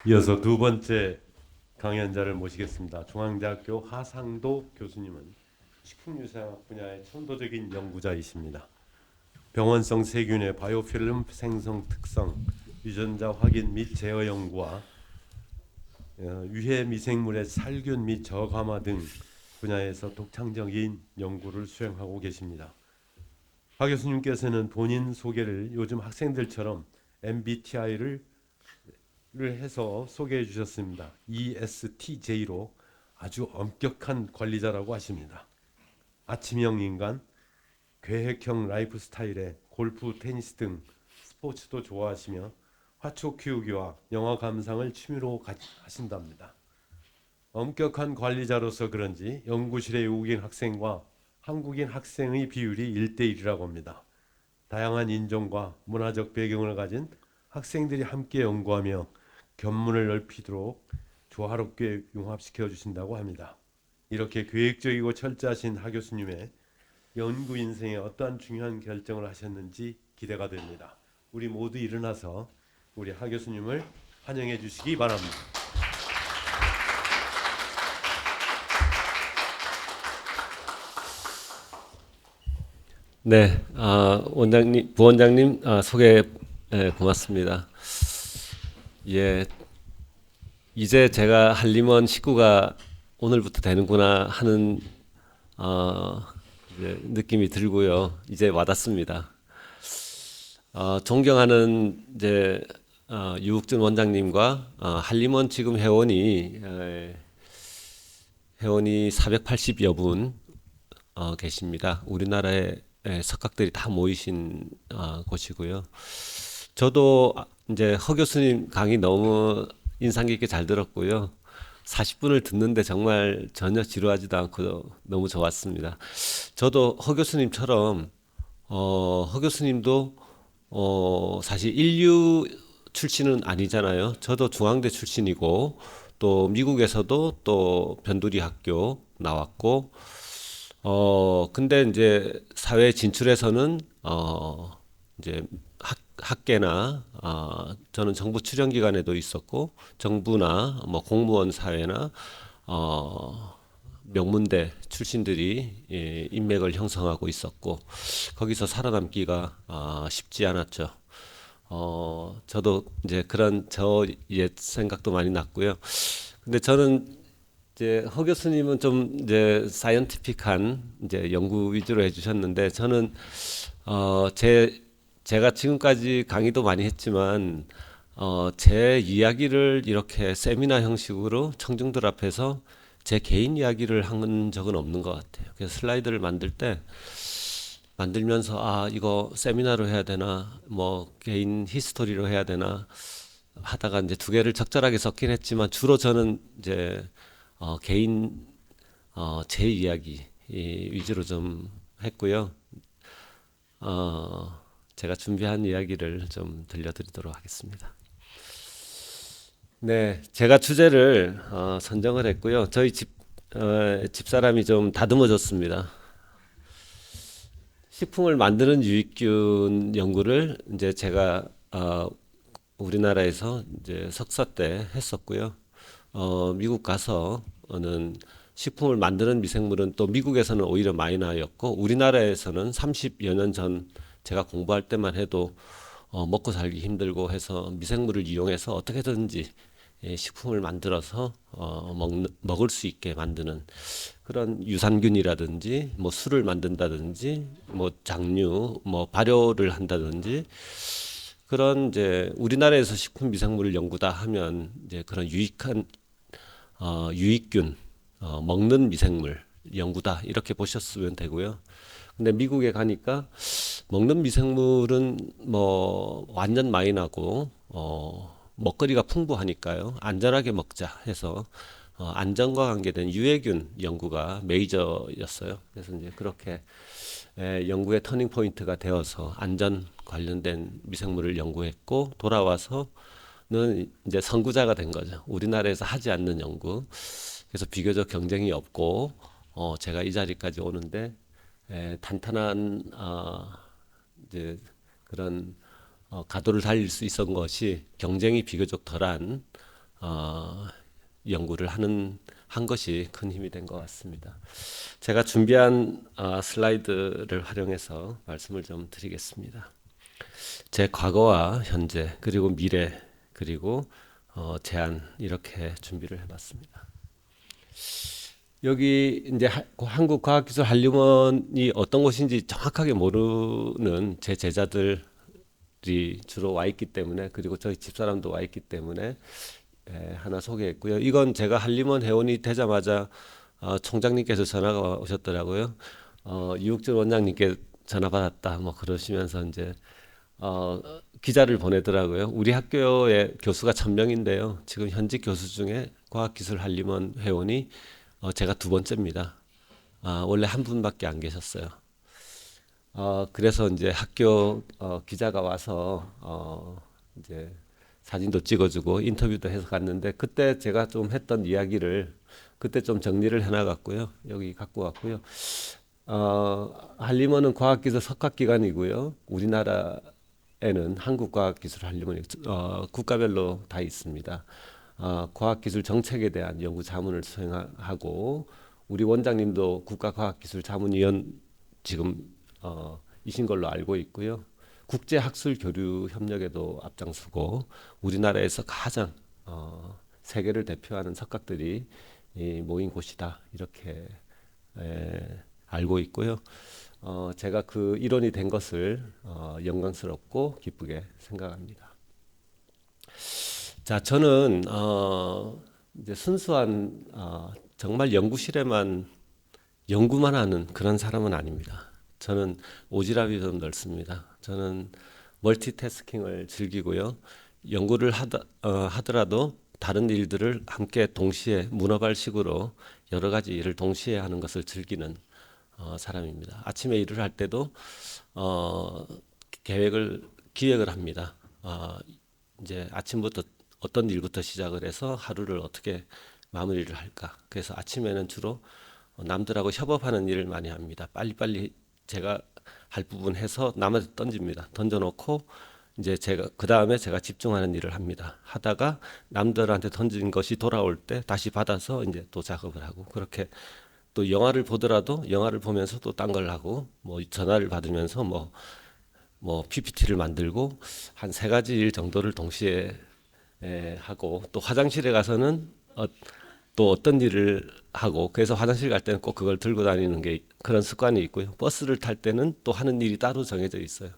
이어서 두 번째 강연자를 모시겠습니다. 중앙대학교 하상도 교수님은 식품유사학 분야의 천도적인 연구자이십니다. 병원성 세균의 바이오필름 생성 특성, 유전자 확인 및 제어 연구와 유해 미생물의 살균 및 저감화 등 분야에서 독창적인 연구를 수행하고 계십니다. 하 교수님께서는 본인 소개를 요즘 학생들처럼 MBTI를 해서 소개해 주셨습니다. ESTJ로 아주 엄격한 관리자라고 하십니다. 아침형 인간, 계획형 라이프 스타일에 골프, 테니스 등 스포츠도 좋아하시며 화초 키우기와 영화 감상을 취미로 하신답니다. 엄격한 관리자로서 그런지 연구실의 외국인 학생과 한국인 학생의 비율이 1대1이라고 합니다. 다양한 인종과 문화적 배경을 가진 학생들이 함께 연구하며 견문을 넓히도록 조화롭게 융합시켜 주신다고 합니다. 이렇게 계획적이고 철저하신 하 교수님의 연구 인생에 어떠한 중요한 결정을 하셨는지 기대가 됩니다. 우리 모두 일어나서 우리 하 교수님을 환영해 주시기 바랍니다. 네, 원장님, 부원장님 소개 고맙습니다. 예, 이제 제가 한림원 식구가 오늘부터 되는구나 하는 이제 느낌이 들고요. 이제 와닿습니다. 존경하는 이제 유욱준 원장님과 한림원 지금 회원이 480여 분 계십니다. 우리나라에 석학들이 다 모이신 곳이고요. 저도 이제 허 교수님 강의 너무 인상 깊게 잘 들었고요. 40분을 듣는데 정말 전혀 지루하지도 않고 너무 좋았습니다. 저도 허 교수님처럼 허 교수님도 사실 인류 출신은 아니잖아요. 저도 중앙대 출신이고 또 미국에서도 또 변두리 학교 나왔고 근데 이제 사회 진출해서는 이제 학계나 저는 정부 출연 기관에도 있었고 정부나 뭐 공무원 사회나 명문대 출신들이 인맥을 형성하고 있었고 거기서 살아남기가 쉽지 않았죠. 저도 이제 그런 저의 생각도 많이 났고요. 근데 저는 이제 허 교수님은 좀 이제 사이언티픽한 이제 연구 위주로 해주셨는데 저는 제가 지금까지 강의도 많이 했지만 제 이야기를 이렇게 세미나 형식으로 청중들 앞에서 제 개인 이야기를 한 적은 없는 것 같아요. 그래서 슬라이드를 만들 때 만들면서 이거 세미나로 해야 되나 뭐 개인 히스토리로 해야 되나 하다가 이제 두 개를 적절하게 섞긴 했지만 주로 저는 이제 개인 제 이야기 위주로 좀 했고요. 제가 준비한 이야기를 좀 들려드리도록 하겠습니다. 네, 제가 주제를 선정을 했고요. 저희 집사람이 좀 다듬어줬습니다. 식품을 만드는 유익균 연구를 이제 제가 우리나라에서 이제 석사 때 했었고요. 미국 가서는 식품을 만드는 미생물은 또 미국에서는 오히려 마이너였고 우리나라에서는 30여 년 전 제가 공부할 때만 해도 먹고 살기 힘들고 해서 미생물을 이용해서 어떻게든지 식품을 만들어서 먹을 수 있게 만드는 그런 유산균이라든지 뭐 술을 만든다든지 뭐 장류 뭐 발효를 한다든지 그런 이제 우리나라에서 식품 미생물을 연구다 하면 이제 그런 유익한 유익균 먹는 미생물 연구다 이렇게 보셨으면 되고요. 근데 미국에 가니까 먹는 미생물은 뭐 완전 마이너고 먹거리가 풍부하니까요. 안전하게 먹자 해서 안전과 관계된 유해균 연구가 메이저였어요. 그래서 이제 그렇게 연구의 터닝 포인트가 되어서 안전 관련된 미생물을 연구했고 돌아와서는 이제 선구자가 된 거죠. 우리나라에서 하지 않는 연구. 그래서 비교적 경쟁이 없고 제가 이 자리까지 오는데 탄탄한 이제 그런 가도를 달릴 수 있었던 것이 경쟁이 비교적 덜한 연구를 한 것이 큰 힘이 된 것 같습니다. 제가 준비한 슬라이드를 활용해서 말씀을 좀 드리겠습니다. 제 과거와 현재 그리고 미래 그리고 제안 이렇게 준비를 해봤습니다. 여기 이제 한국과학기술한림원이 어떤 곳인지 정확하게 모르는 제 제자들이 주로 와 있기 때문에 그리고 저희 집사람도 와 있기 때문에 하나 소개했고요. 이건 제가 한림원 회원이 되자마자 총장님께서 전화가 오셨더라고요. 이욱준 원장님께 전화 받았다 뭐 그러시면서 이제 기자를 보내더라고요. 우리 학교의 교수가 1000명인데요. 지금 현직 교수 중에 과학기술한림원 회원이 제가 두 번째입니다. 원래 한 분밖에 안 계셨어요. 그래서 이제 학교 기자가 와서 이제 사진도 찍어주고 인터뷰도 해서 갔는데 그때 제가 좀 했던 이야기를 그때 좀 정리를 해놔갔고요. 여기 갖고 왔고요. 한림원은 과학기술 석학기관이고요. 우리나라에는 한국과학기술한림원이 국가별로 다 있습니다. 과학기술 정책에 대한 연구 자문을 수행하고 우리 원장님도 국가과학기술자문위원 지금 이신 걸로 알고 있고요. 국제학술 교류 협력에도 앞장서고 우리나라에서 가장 세계를 대표하는 석학들이 모인 곳이다 이렇게 알고 있고요. 제가 그 일원이 된 것을 영광스럽고 기쁘게 생각합니다. 자, 저는 이제 순수한 정말 연구실에만 연구만 하는 그런 사람은 아닙니다. 저는 오지랖이 좀 넓습니다. 저는 멀티태스킹을 즐기고요. 연구를 하더라도 다른 일들을 함께 동시에 문어발식으로 여러 가지 일을 동시에 하는 것을 즐기는 사람입니다. 아침에 일을 할 때도 기획을 합니다. 이제 아침부터 어떤 일부터 시작을 해서 하루를 어떻게 마무리를 할까. 그래서 아침에는 주로 남들하고 협업하는 일을 많이 합니다. 빨리빨리 제가 할 부분 해서 남한테 던집니다. 던져놓고 이제 제가 그 다음에 제가 집중하는 일을 합니다. 하다가 남들한테 던진 것이 돌아올 때 다시 받아서 이제 또 작업을 하고 그렇게 또 영화를 보더라도 영화를 보면서 또 딴 걸 하고 뭐 전화를 받으면서 뭐 PPT를 만들고 한 3가지 일 정도를 동시에 하고 또 화장실에 가서는 또 어떤 일을 하고 그래서 화장실 갈 때는 꼭 그걸 들고 다니는 게 그런 습관이 있고요. 버스를 탈 때는 또 하는 일이 따로 정해져 있어요.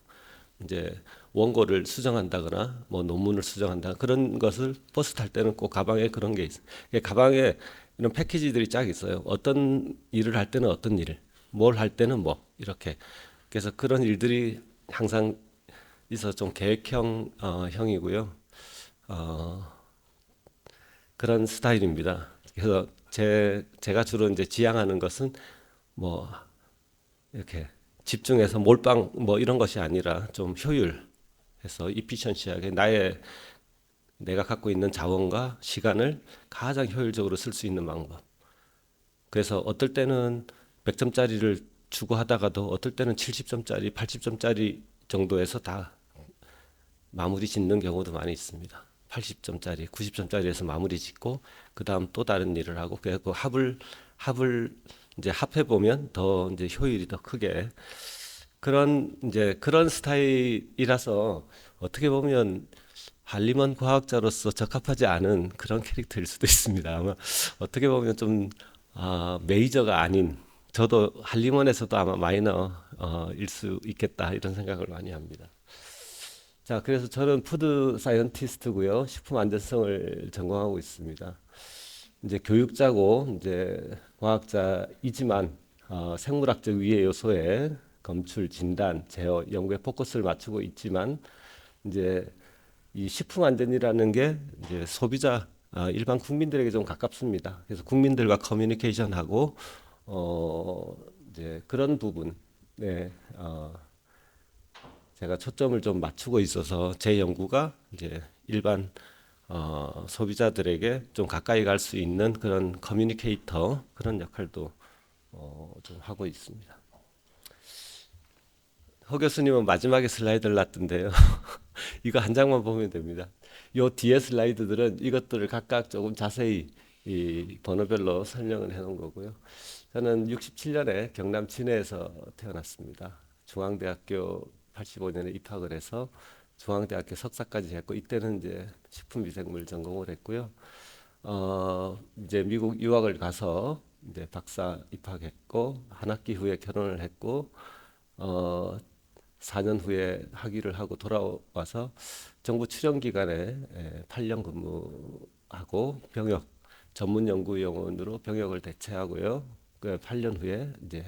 이제 원고를 수정한다거나 뭐 논문을 수정한다 그런 것을 버스 탈 때는 꼭 가방에 그런 게 있어요. 가방에 이런 패키지들이 쫙 있어요. 어떤 일을 할 때는 어떤 일, 뭘 할 때는 뭐 이렇게. 그래서 그런 일들이 항상 있어 좀 계획형 형이고요. 그런 스타일입니다. 그래서 제가 주로 이제 지향하는 것은 뭐 이렇게 집중해서 몰빵 뭐 이런 것이 아니라 좀 효율해서 이피션시하게 내가 갖고 있는 자원과 시간을 가장 효율적으로 쓸 수 있는 방법. 그래서 어떨 때는 100점짜리를 주고 하다가도 어떨 때는 70점짜리, 80점짜리 정도에서 다 마무리 짓는 경우도 많이 있습니다. 80점짜리, 90점짜리에서 마무리 짓고 그 다음 또 다른 일을 하고 그 합을 이제 합해 보면 더 이제 효율이 더 크게 그런 스타일이라서 어떻게 보면 한림원 과학자로서 적합하지 않은 그런 캐릭터일 수도 있습니다. 아마 어떻게 보면 좀 메이저가 아닌 저도 한림원에서도 아마 마이너일 수 있겠다 이런 생각을 많이 합니다. 자, 그래서 저는 푸드 사이언티스트고요. 식품 안전성을 전공하고 있습니다. 이제 교육자고 이제 과학자이지만 생물학적 위해 요소에 검출, 진단, 제어, 연구에 포커스를 맞추고 있지만 이제 이 식품 안전이라는 게 이제 소비자 일반 국민들에게 좀 가깝습니다. 그래서 국민들과 커뮤니케이션하고 이제 그런 부분에 제가 초점을 좀 맞추고 있어서 제 연구가 이제 일반 소비자들에게 좀 가까이 갈 수 있는 그런 커뮤니케이터 그런 역할도 좀 하고 있습니다. 허 교수님은 마지막에 슬라이드를 놨던데요. 이거 한 장만 보면 됩니다. 요 뒤에 슬라이드들은 이것들을 각각 조금 자세히 이 번호별로 설명을 해놓은 거고요. 저는 67년에 경남 진해에서 태어났습니다. 중앙대학교 85년에 입학을 해서 중앙대학교 석사까지 했고 이때는 이제 식품위생물 전공을 했고요. 이제 미국 유학을 가서 이제 박사 입학했고 한 학기 후에 결혼을 했고 4년 후에 학위를 하고 돌아와서 정부 출연 기관에 8년 근무하고 병역 전문 연구 요원으로 병역을 대체하고요. 그 8년 후에 이제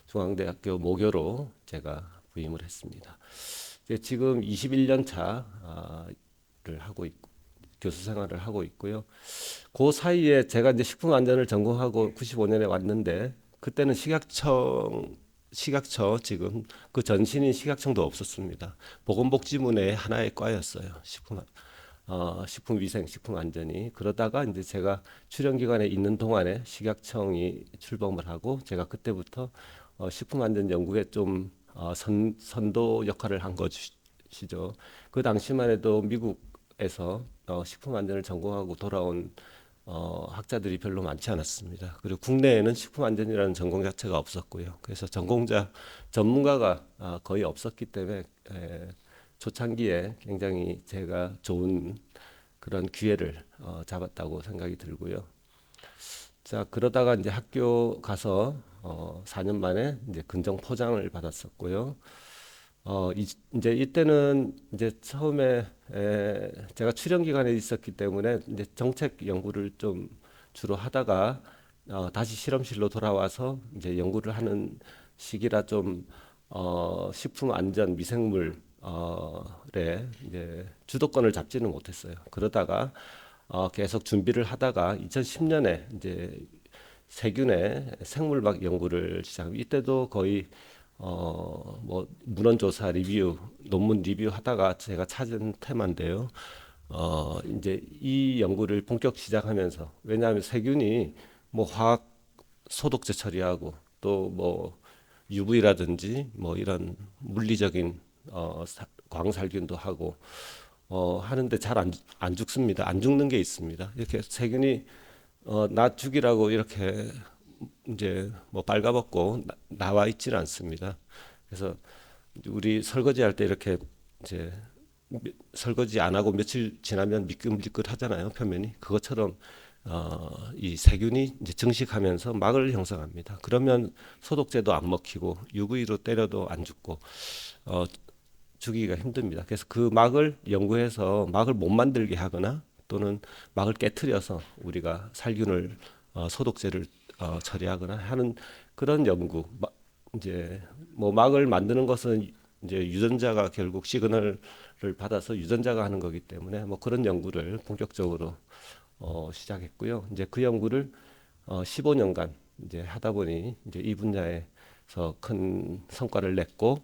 중앙대학교 모교로 제가 부임을 했습니다. 이제 지금 21년 차를 하고 있고 교수 생활을 하고 있고요. 그 사이에 제가 이제 식품 안전을 전공하고 95년에 왔는데 그때는 식약처 지금 그 전신인 식약청도 없었습니다. 보건복지부의 하나의 과였어요. 식품위생, 식품안전이. 그러다가 이제 제가 출연기관에 있는 동안에 식약청이 출범을 하고 제가 그때부터 식품안전연구에 좀 선도 역할을 한 것이죠. 그 당시만 해도 미국에서 식품안전을 전공하고 돌아온 학자들이 별로 많지 않았습니다. 그리고 국내에는 식품안전이라는 전공 자체가 없었고요. 그래서 전문가가 거의 없었기 때문에 초창기에 굉장히 제가 좋은 그런 기회를 잡았다고 생각이 들고요. 자, 그러다가 이제 학교 가서 4년 만에 이제 근정 포장을 받았었고요. 이제 이때는 이제 처음에 제가 출연 기간에 있었기 때문에 이제 정책 연구를 좀 주로 하다가 다시 실험실로 돌아와서 이제 연구를 하는 시기라 좀 식품 안전 미생물에 이제 주도권을 잡지는 못했어요. 그러다가 계속 준비를 하다가 2010년에 이제 세균의 생물학 연구를 시작합니다. 이때도 거의 뭐 문헌조사 리뷰, 논문 리뷰 하다가 제가 찾은 테마인데요. 이제 이 연구를 본격 시작하면서 왜냐하면 세균이 뭐 화학 소독제 처리하고 또 뭐 UV라든지 뭐 이런 물리적인 광살균도 하고 하는데 잘 안 죽습니다. 안 죽는 게 있습니다. 이렇게 세균이 나 죽이라고 이렇게 이제 뭐 빨가벗고 나와 있지는 않습니다. 그래서 우리 설거지할 때 이렇게 이제 설거지 안 하고 며칠 지나면 미끌미끌 하잖아요, 표면이. 그것처럼 이 세균이 이제 증식하면서 막을 형성합니다. 그러면 소독제도 안 먹히고 UV로 때려도 안 죽고 죽이기가 힘듭니다. 그래서 그 막을 연구해서 막을 못 만들게 하거나 또는 막을 깨트려서 우리가 살균을 소독제를 처리하거나 하는 그런 연구. 이제 뭐 막을 만드는 것은 이제 유전자가 결국 시그널을 받아서 유전자가 하는 거기 때문에 뭐 그런 연구를 본격적으로 시작했고요. 이제 그 연구를 15년간 이제 하다 보니 이제 이 분야에서 큰 성과를 냈고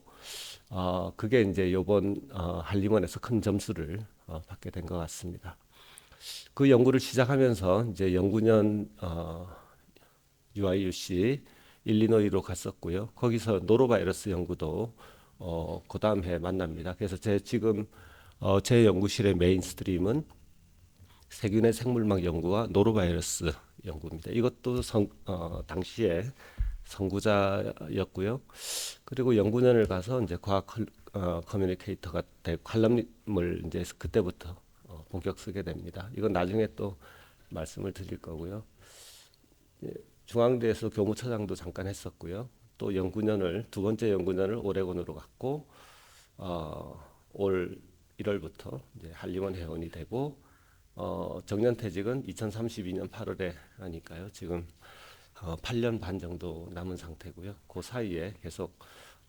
그게 이제 요번 한림원에서 큰 점수를 받게 된 것 같습니다. 그 연구를 시작하면서 이제 연구년 UIUC 일리노이로 갔었고요. 거기서 노로바이러스 연구도 그 다음 해 만납니다. 그래서 제 연구실의 메인 스트림은 세균의 생물막 연구와 노로바이러스 연구입니다. 이것도 당시에 선구자였고요. 그리고 연구년을 가서 이제 과학 커뮤니케이터가 되고 칼럼을 이제 그때부터 본격 쓰게 됩니다. 이건 나중에 또 말씀을 드릴 거고요. 중앙대에서 교무처장도 잠깐 했었고요. 또 두 번째 연구년을 오레곤으로 갔고 올 1월부터 이제 한림원 회원이 되고 정년퇴직은 2032년 8월에 하니까요. 지금 8년 반 정도 남은 상태고요. 그 사이에 계속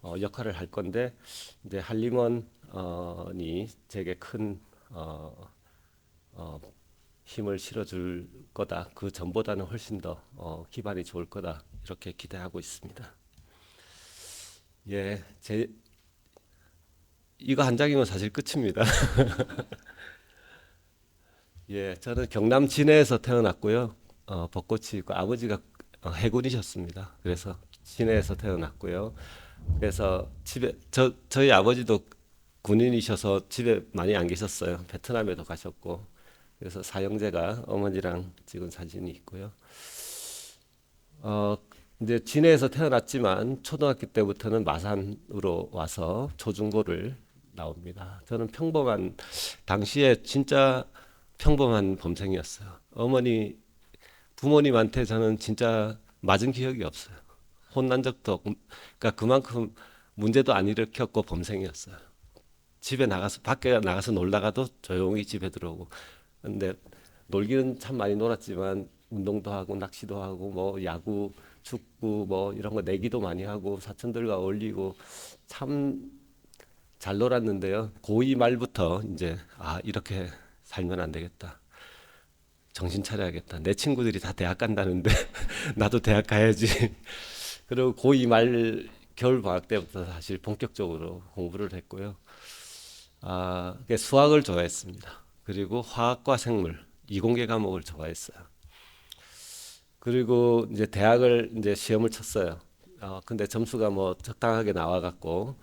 역할을 할 건데 이제 한림원이 제게 큰 힘을 실어줄 거다. 그 전보다는 훨씬 더 기반이 좋을 거다. 이렇게 기대하고 있습니다. 예, 이거 한 장이면 사실 끝입니다. 예, 저는 경남 진해에서 태어났고요. 벚꽃이 있고 아버지가 해군이셨습니다. 그래서 진해에서 태어났고요. 그래서 집에 저희 아버지도 군인이셔서 집에 많이 안 계셨어요. 베트남에도 가셨고. 그래서 사형제가 어머니랑 찍은 사진이 있고요. 어, 이제 진해에서 태어났지만 초등학교 때부터는 마산으로 와서 초중고를 나옵니다. 저는 평범한 당시에 진짜 평범한 범생이었어요. 부모님한테 저는 진짜 맞은 기억이 없어요. 혼난 적도 없고, 그러니까 그만큼 문제도 안 일으켰고 범생이었어요. 집에 나가서 밖에 나가서 놀다가도 조용히 집에 들어오고. 근데 놀기는 참 많이 놀았지만 운동도 하고 낚시도 하고 뭐 야구, 축구 뭐 이런 거 내기도 많이 하고 사촌들과 어울리고 참 잘 놀았는데요. 고2 말부터 이제 이렇게 살면 안 되겠다. 정신 차려야겠다. 내 친구들이 다 대학 간다는데 나도 대학 가야지. 그리고 고2 말 겨울 방학 때부터 사실 본격적으로 공부를 했고요. 수학을 좋아했습니다. 그리고 화학과 생물, 이공계 과목을 좋아했어요. 그리고 이제 대학을 이제 시험을 쳤어요. 근데 점수가 뭐 적당하게 나와갖고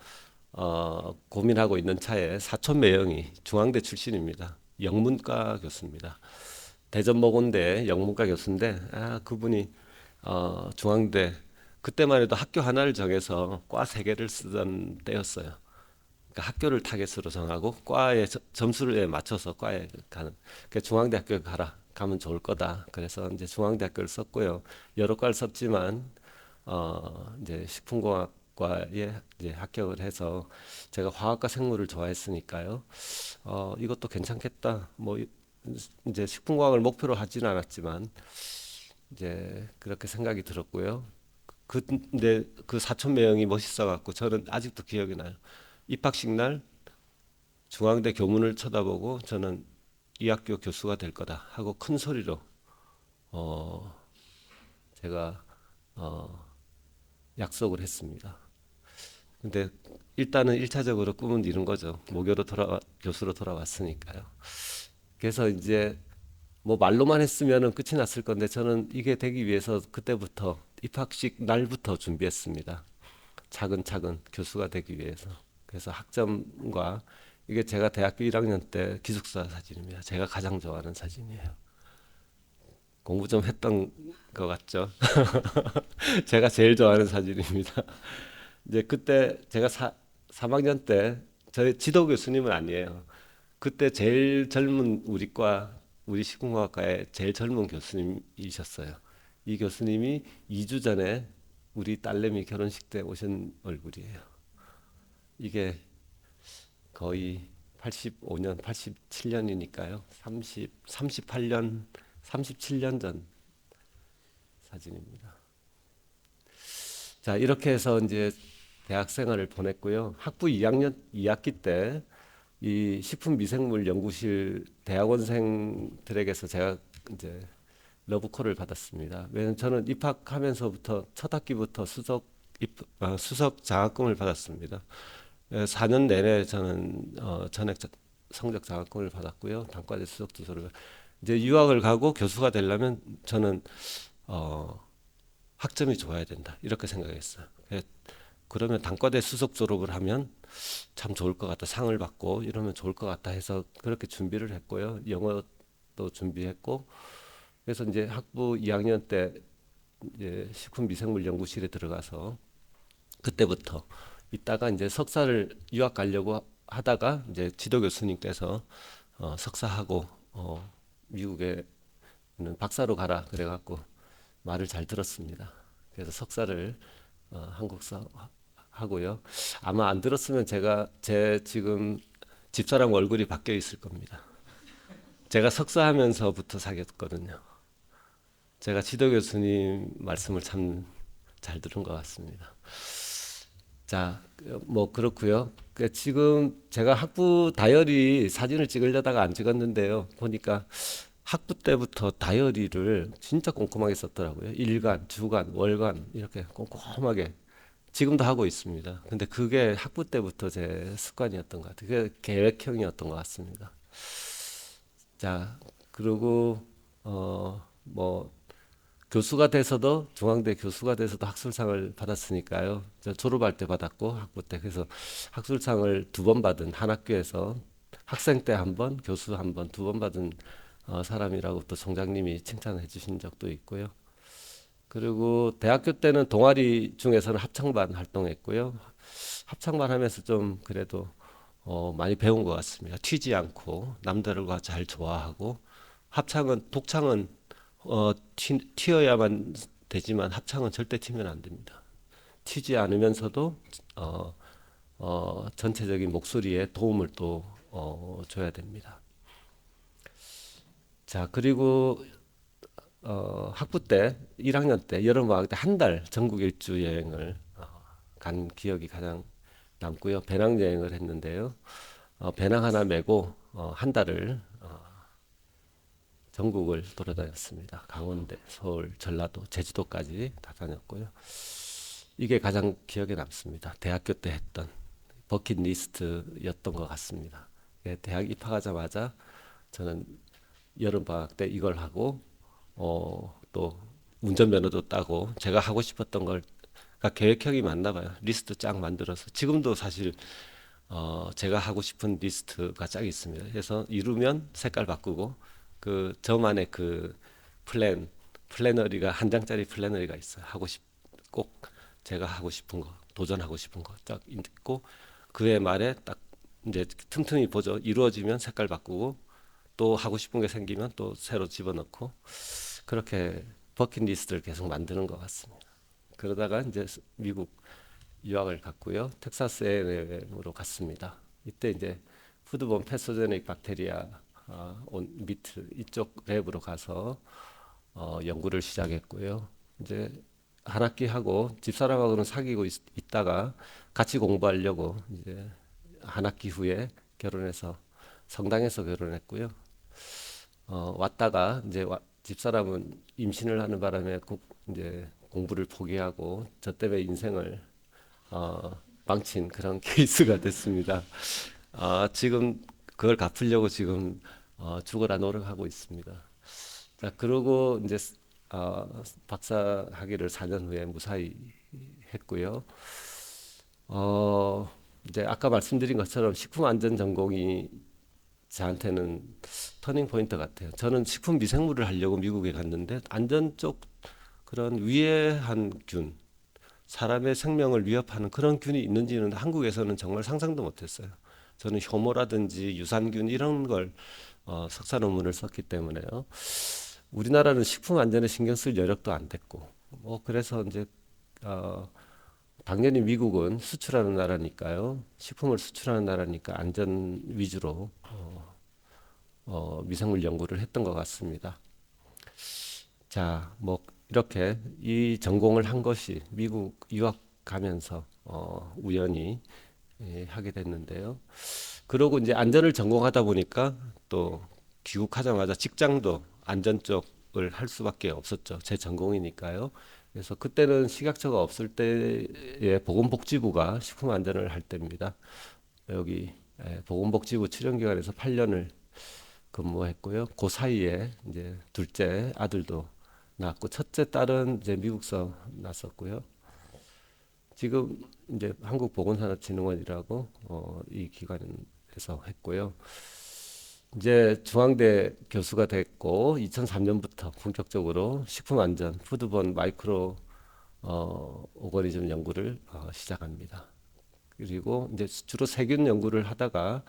고민하고 있는 차에 사촌 매형이 중앙대 출신입니다. 영문과 교수입니다. 대전모공대 영문과 교수인데 그분이 중앙대 그때만 해도 학교 하나를 정해서 과 세 개를 쓰던 때였어요. 그러니까 학교를 타겟으로 정하고 과의 점수를 맞춰서 과에 가는. 그러니까 중앙대학교 가면 좋을 거다. 그래서 이제 중앙대학교를 썼고요. 여러 과를 썼지만 이제 식품공학과에 이제 합격을 해서 제가 화학과 생물을 좋아했으니까요. 이것도 괜찮겠다. 뭐 이제 식품공학을 목표로 하지는 않았지만 이제 그렇게 생각이 들었고요. 근데 그 사촌 매형이 멋있어 갖고 저는 아직도 기억이 나요. 입학식 날 중앙대 교문을 쳐다보고 저는 이 학교 교수가 될 거다 하고 큰 소리로 어 제가 어 약속을 했습니다. 근데 일단은 1차적으로 꿈은 이룬 거죠. 교수로 돌아왔으니까요. 그래서 이제 뭐 말로만 했으면은 끝이 났을 건데 저는 이게 되기 위해서 그때부터 입학식 날부터 준비했습니다. 차근차근 교수가 되기 위해서. 그래서 학점과 이게 제가 대학교 1학년 때 기숙사 사진입니다. 제가 가장 좋아하는 사진이에요. 공부 좀 했던 것 같죠? 제가 제일 좋아하는 사진입니다. 이제 그때 제가 3학년 때 저희 지도 교수님은 아니에요. 그때 제일 젊은 우리 식품공학과의 제일 젊은 교수님이셨어요. 이 교수님이 2주 전에 우리 딸내미 결혼식 때 오신 얼굴이에요. 이게 거의 85년, 87년이니까요. 38년, 37년 전 사진입니다. 자, 이렇게 해서 이제 대학 생활을 보냈고요. 학부 2학년 2학기 때 이 식품미생물 연구실 대학원생들에게서 제가 이제 러브콜을 받았습니다. 왜냐면 저는 입학하면서부터 첫 학기부터 수석 장학금을 받았습니다. 4년 내내 저는 성적 장학금을 받았고요. 단과대 수석 주소를 이제 유학을 가고 교수가 되려면 저는 학점이 좋아야 된다 이렇게 생각했어요. 그러면 단과대 수석 졸업을 하면 참 좋을 것 같다. 상을 받고 이러면 좋을 것 같다 해서 그렇게 준비를 했고요. 영어도 준비했고 그래서 이제 학부 2학년 때 이제 식품미생물 연구실에 들어가서 그때부터 있다가 이제 석사를 유학 가려고 하다가 이제 지도 교수님께서 석사하고 미국에는 박사로 가라 그래갖고 말을 잘 들었습니다. 그래서 석사를 한국서 하고요. 아마 안 들었으면 제 지금 집사람 얼굴이 바뀌어 있을 겁니다. 제가 석사하면서부터 사귀었거든요. 제가 지도 교수님 말씀을 참 잘 들은 것 같습니다. 자, 뭐 그렇고요. 지금 제가 학부 다이어리 사진을 찍으려다가 안 찍었는데요. 보니까 학부 때부터 다이어리를 진짜 꼼꼼하게 썼더라고요. 일간, 주간, 월간 이렇게 꼼꼼하게 지금도 하고 있습니다. 근데 그게 학부 때부터 제 습관이었던 것 같아요. 그게 계획형이었던 것 같습니다. 자, 그리고 뭐 교수가 돼서도 중앙대 교수가 돼서도 학술상을 받았으니까요. 저 졸업할 때 받았고 학부 때 그래서 학술상을 2번 받은 한 학교에서 학생 때 1번, 교수 1번, 2번 받은 사람이라고 또 총장님이 칭찬해 주신 적도 있고요. 그리고 대학교 때는 동아리 중에서는 합창반 활동했고요. 합창반 하면서 좀 그래도 많이 배운 것 같습니다. 튀지 않고 남들과 잘 좋아하고 독창은 튀어야만 되지만 합창은 절대 튀면 안 됩니다. 튀지 않으면서도 전체적인 목소리에 도움을 또 줘야 됩니다. 자, 그리고 학부 때 1학년 때 여름방학 때 1달 전국 일주 여행을 간 기억이 가장 남고요. 배낭 여행을 했는데요. 배낭 하나 메고 1달을 전국을 돌아다녔습니다. 강원도, 서울, 전라도, 제주도까지 다 다녔고요. 이게 가장 기억에 남습니다. 대학교 때 했던 버킷리스트였던 것 같습니다. 예, 대학 입학하자마자 저는 여름방학 때 이걸 하고 또 운전면허도 따고 제가 하고 싶었던 걸 계획형이 맞나 봐요. 리스트 쫙 만들어서 지금도 사실 제가 하고 싶은 리스트가 쫙 있습니다. 그래서 이루면 색깔 바꾸고 그 저만의 그 플래너리가 한 장짜리 플래너리가 있어요. 꼭 제가 하고 싶은 거, 도전하고 싶은 거 딱 있고 그해 말에 딱 이제 틈틈이 보죠. 이루어지면 색깔 바꾸고 또 하고 싶은 게 생기면 또 새로 집어넣고 그렇게 버킷리스트를 계속 만드는 것 같습니다. 그러다가 이제 미국 유학을 갔고요. 텍사스 A&M으로 갔습니다. 이때 이제 푸드본 패소제닉 박테리아 온 미트 이쪽 랩으로 가서 연구를 시작했고요. 이제 한 학기 하고 집사람하고는 사귀고 있다가 같이 공부하려고 이제 한 학기 후에 결혼해서 성당에서 결혼했고요. 왔다가 이제 집사람은 임신을 하는 바람에 이제 공부를 포기하고 저 때문에 인생을 망친 그런 케이스가 됐습니다. 지금 그걸 갚으려고 지금 죽어라 노력하고 있습니다. 자, 그러고 이제 박사 학위를 4년 후에 무사히 했고요. 이제 아까 말씀드린 것처럼 식품 안전 전공이 저한테는 터닝 포인트 같아요. 저는 식품 미생물을 하려고 미국에 갔는데 안전 쪽 그런 위해한 균, 사람의 생명을 위협하는 그런 균이 있는지는 한국에서는 정말 상상도 못했어요. 저는 효모라든지 유산균 이런 걸 석사 논문을 썼기 때문에요. 우리나라는 식품 안전에 신경 쓸 여력도 안 됐고, 그래서 이제 당연히 미국은 수출하는 나라니까요. 식품을 수출하는 나라니까 안전 위주로 미생물 연구를 했던 것 같습니다. 자, 이렇게 이 전공을 한 것이 미국 유학 가면서 우연히 하게 됐는데요. 그러고 이제 안전을 전공하다 보니까 또 귀국하자마자 직장도 안전 쪽을 할 수밖에 없었죠. 제 전공이니까요. 그래서 그때는 식약처가 없을 때에 보건복지부가 식품 안전을 할 때입니다. 여기 보건복지부 출연기관에서 8년을 근무했고요. 그 사이에 이제 둘째 아들도 낳았고 첫째 딸은 이제 미국서 낳았었고요. 지금 이제 한국보건산업진흥원이라고 이 기관에서 했고요. 이제 중앙대 교수가 됐고 2003년부터 본격적으로 식품안전, 푸드본 마이크로 오거니즘 연구를 시작합니다. 그리고 이제 주로 세균 연구를 하다가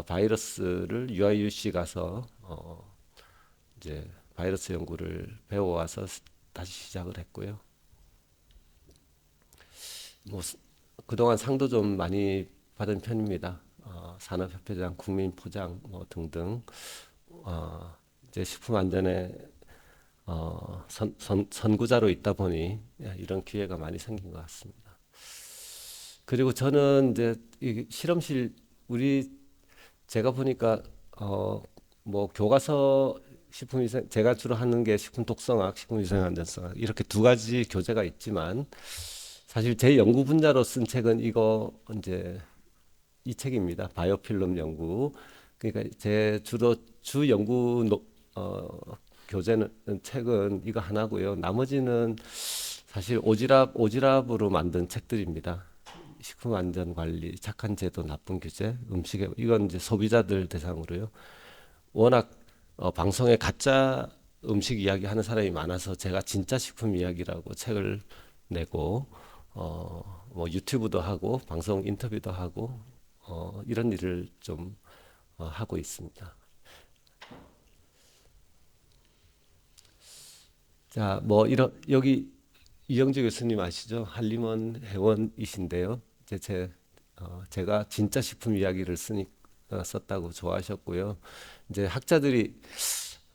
바이러스를 UIUC 가서 이제 바이러스 연구를 배워와서 다시 시작을 했고요. 그동안 상도 좀 많이 받은 편입니다. 산업협회장, 국민포장 등등 이제 식품 안전에 선구자로 있다 보니 이런 기회가 많이 생긴 것 같습니다. 그리고 저는 이제 이 실험실 제가 보니까 교과서 식품위생 제가 주로 하는 게 식품 독성학, 식품위생 안전성학 이렇게 2가지 교재가 있지만 사실 제 연구 분야로 쓴 책은 이 책입니다. 바이오필름 연구. 그러니까 제 주 연구 교재는 책은 이거 하나고요. 나머지는 사실 오지랖으로 만든 책들입니다. 식품 안전 관리, 착한 제도, 나쁜 규제, 음식에 이건 이제 소비자들 대상으로요. 워낙 방송에 가짜 음식 이야기 하는 사람이 많아서 제가 진짜 식품 이야기라고 책을 내고 뭐 유튜브도 하고 방송 인터뷰도 하고 이런 일을 좀 하고 있습니다. 자, 뭐 이런 여기 이영주 교수님 아시죠? 한림원 회원이신데요. 제가 진짜 식품 이야기를 썼다고 좋아하셨고요. 이제 학자들이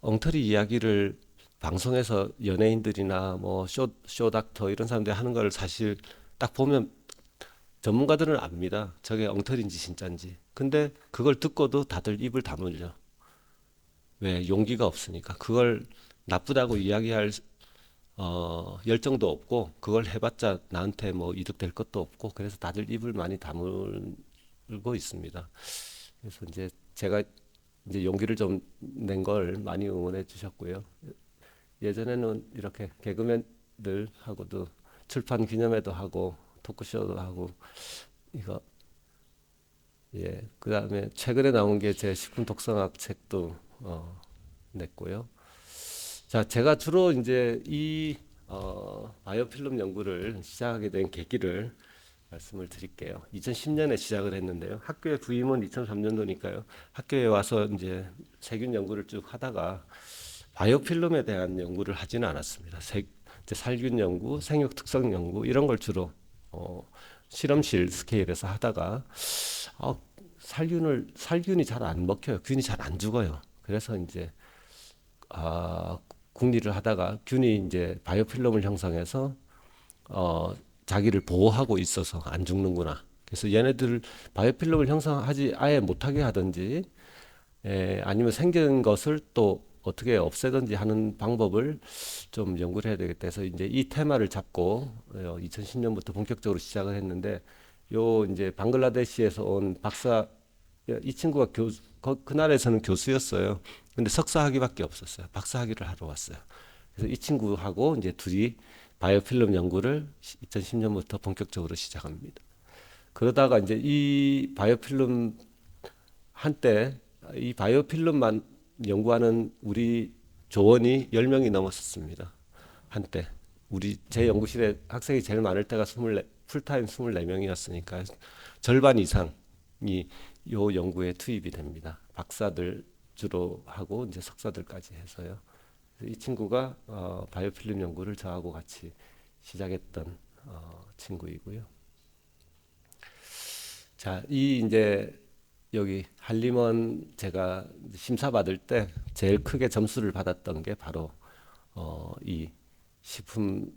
엉터리 이야기를 방송에서 연예인들이나 뭐 쇼닥터 이런 사람들이 하는 걸 사실 딱 보면 전문가들은 압니다. 저게 엉터리인지 진짜인지. 근데 그걸 듣고도 다들 입을 다물죠. 왜? 용기가 없으니까. 그걸 나쁘다고 이야기할 열정도 없고 그걸 해봤자 나한테 뭐 이득될 것도 없고 그래서 다들 입을 많이 다물고 있습니다. 그래서 이제 제가 이제 용기를 좀 낸 걸 많이 응원해 주셨고요. 예전에는 이렇게 개그맨들하고도 출판 기념회도 하고 토크쇼도 하고 이거 그다음에 최근에 나온 게 제 식품 독성학 책도 냈고요. 자, 제가 주로 이제 이 바이오필름 연구를 시작하게 된 계기를 말씀을 드릴게요. 2010년에 시작을 했는데요. 학교에 부임은 2003년도니까요. 학교에 와서 이제 세균 연구를 쭉 하다가 바이오필름에 대한 연구를 하지는 않았습니다. 이제 살균 연구, 생육 특성 연구 이런 걸 주로 실험실 스케일에서 하다가 살균이 잘 안 먹혀요. 균이 잘 안 죽어요. 그래서 이제 궁리를 하다가 균이 이제 바이오필름을 형성해서 자기를 보호하고 있어서 안 죽는구나. 그래서 얘네들 바이오필름을 형성하지 아예 못하게 하든지 아니면 생긴 것을 또 어떻게 없애든지 하는 방법을 좀 연구를 해야 되겠다 해서 이제 이 테마를 잡고 2010년부터 본격적으로 시작을 했는데 요 이제 방글라데시에서 온 박사 이 친구가 그 나라에서는 교수였어요. 근데 석사 학위밖에 없었어요. 박사 학위를 하러 왔어요. 그래서 이 친구하고 이제 둘이 바이오필름 연구를 2010년부터 본격적으로 시작합니다. 그러다가 이제 이 바이오필름 한때 이 바이오필름만 연구하는 우리 조원이 10명이 넘었었습니다. 한때 제 연구실에 학생이 제일 많을 때가 풀타임 24명이었으니까 절반 이상이 요 연구에 투입이 됩니다. 박사들 주로 하고 이제 석사들까지 해서요. 이 친구가 바이오필름 연구를 저하고 같이 시작했던 친구이고요. 자, 이제 여기 한림원 제가 심사 받을 때 제일 크게 점수를 받았던 게 바로 이 식품의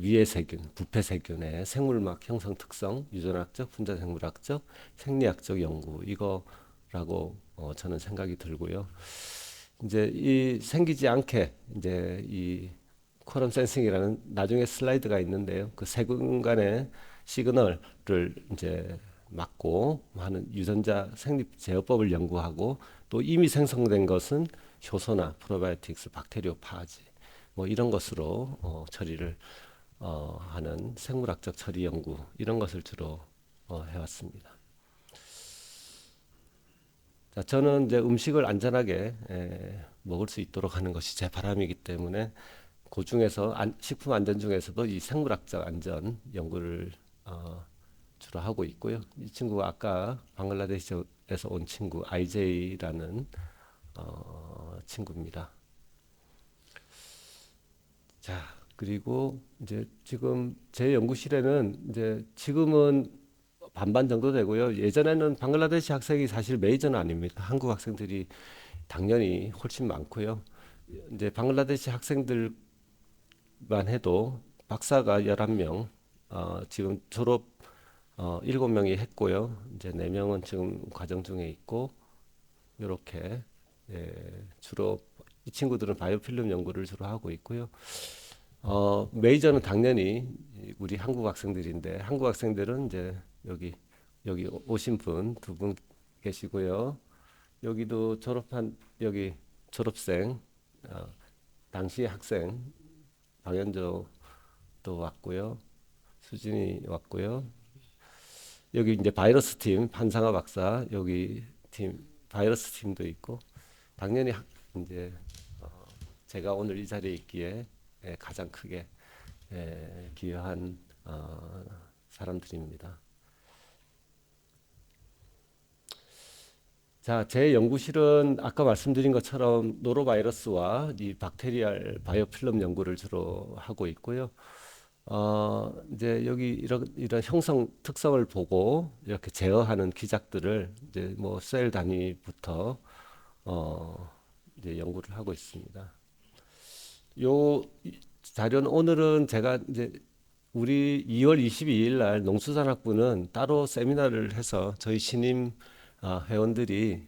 위해 세균, 부패 세균의 생물막 형성 특성, 유전학적, 분자생물학적, 생리학적 연구 이거라고 저는 생각이 들고요. 이제 이 생기지 않게 이제 이 쿼럼 센싱이라는 나중에 슬라이드가 있는데요. 그 세균 간의 시그널을 이제 막고 하는 유전자 생립 제어법을 연구하고 또 이미 생성된 것은 효소나 프로바이오틱스, 박테리오파지 뭐 이런 것으로 처리를 하는 생물학적 처리 연구 이런 것을 주로 해왔습니다. 자, 저는 이제 음식을 안전하게 먹을 수 있도록 하는 것이 제 바람이기 때문에 그 중에서 식품 안전 중에서도 이 생물학적 안전 연구를 주로 하고 있고요. 이 친구가 아까 방글라데시에서 온 친구 IJ라는 친구입니다. 자, 그리고 이제 지금 제 연구실에는 이제 지금은 반반 정도 되고요. 예전에는 방글라데시 학생이 사실 메이저는 아닙니다. 한국 학생들이 당연히 훨씬 많고요. 이제 방글라데시 학생들만 해도 박사가 11명, 지금 졸업 7명이 했고요. 이제 4명은 지금 과정 중에 있고 이렇게 주로 이 친구들은 바이오필름 연구를 주로 하고 있고요. 메이저는 당연히 우리 한국 학생들인데 한국 학생들은 이제 여기 오신 분 2분 계시고요. 여기도 졸업한 여기 졸업생 당시 학생 박연조도 왔고요. 수진이 왔고요. 여기 이제 바이러스 팀 한상아 박사 여기 팀 바이러스 팀도 있고 당연히 이제 제가 오늘 이 자리에 있기에 가장 크게 기여한 사람들입니다. 자, 제 연구실은 아까 말씀드린 것처럼 노로바이러스와 이 박테리알 바이오필름 연구를 주로 하고 있고요. 이제 여기 이런 형성 특성을 보고 이렇게 제어하는 기작들을 이제 뭐 셀 단위부터 이제 연구를 하고 있습니다. 요 자료는 오늘은 제가 이제 우리 2월 22일 날 농수산학부는 따로 세미나를 해서 저희 신임 회원들이